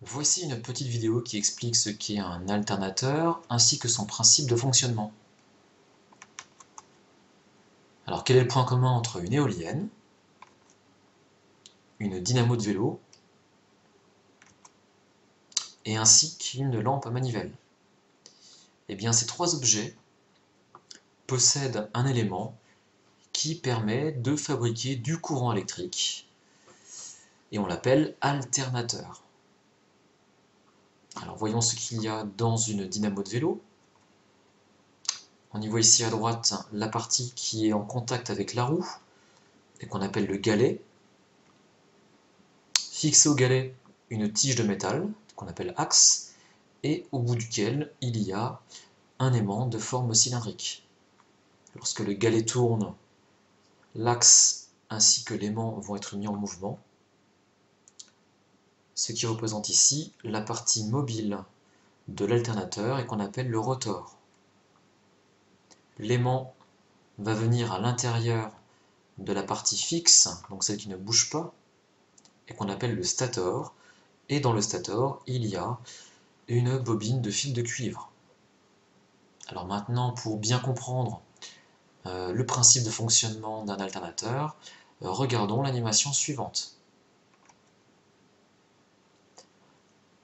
Voici une petite vidéo qui explique ce qu'est un alternateur ainsi que son principe de fonctionnement. Alors quel est le point commun entre une éolienne, une dynamo de vélo et ainsi qu'une lampe à manivelle? Eh bien ces trois objets possèdent un élément qui permet de fabriquer du courant électrique et on l'appelle alternateur. Alors voyons ce qu'il y a dans une dynamo de vélo. On y voit ici à droite la partie qui est en contact avec la roue et qu'on appelle le galet. Fixé au galet, une tige de métal qu'on appelle axe et au bout duquel il y a un aimant de forme cylindrique. Lorsque le galet tourne, l'axe ainsi que l'aimant vont être mis en mouvement, ce qui représente ici la partie mobile de l'alternateur et qu'on appelle le rotor. L'aimant va venir à l'intérieur de la partie fixe, donc celle qui ne bouge pas, et qu'on appelle le stator, et dans le stator, il y a une bobine de fil de cuivre. Alors maintenant, pour bien comprendre le principe de fonctionnement d'un alternateur, regardons l'animation suivante.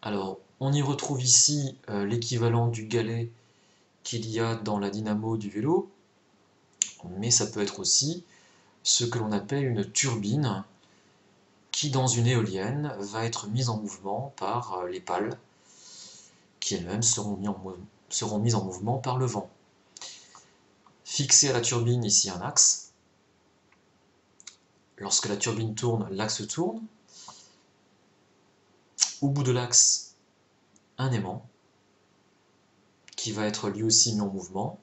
Alors, on y retrouve ici l'équivalent du galet qu'il y a dans la dynamo du vélo, mais ça peut être aussi ce que l'on appelle une turbine qui, dans une éolienne, va être mise en mouvement par les pales, qui elles-mêmes seront mises en mouvement par le vent. Fixé à la turbine, ici un axe. Lorsque la turbine tourne, l'axe tourne. Au bout de l'axe, un aimant qui va être lui aussi mis en mouvement.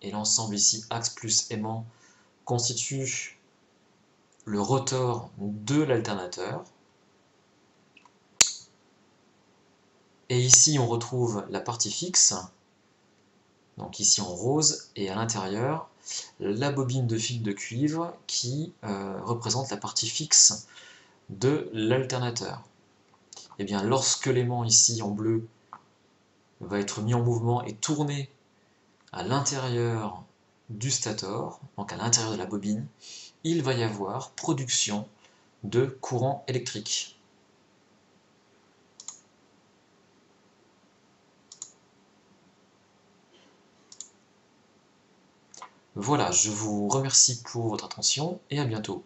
Et l'ensemble ici, axe plus aimant, constitue le rotor de l'alternateur. Et ici, on retrouve la partie fixe, donc ici en rose, et à l'intérieur, la bobine de fil de cuivre qui représente la partie fixe de l'alternateur. Et bien, lorsque l'aimant ici en bleu va être mis en mouvement et tourné à l'intérieur du stator, donc à l'intérieur de la bobine, il va y avoir production de courant électrique. Voilà, je vous remercie pour votre attention et à bientôt.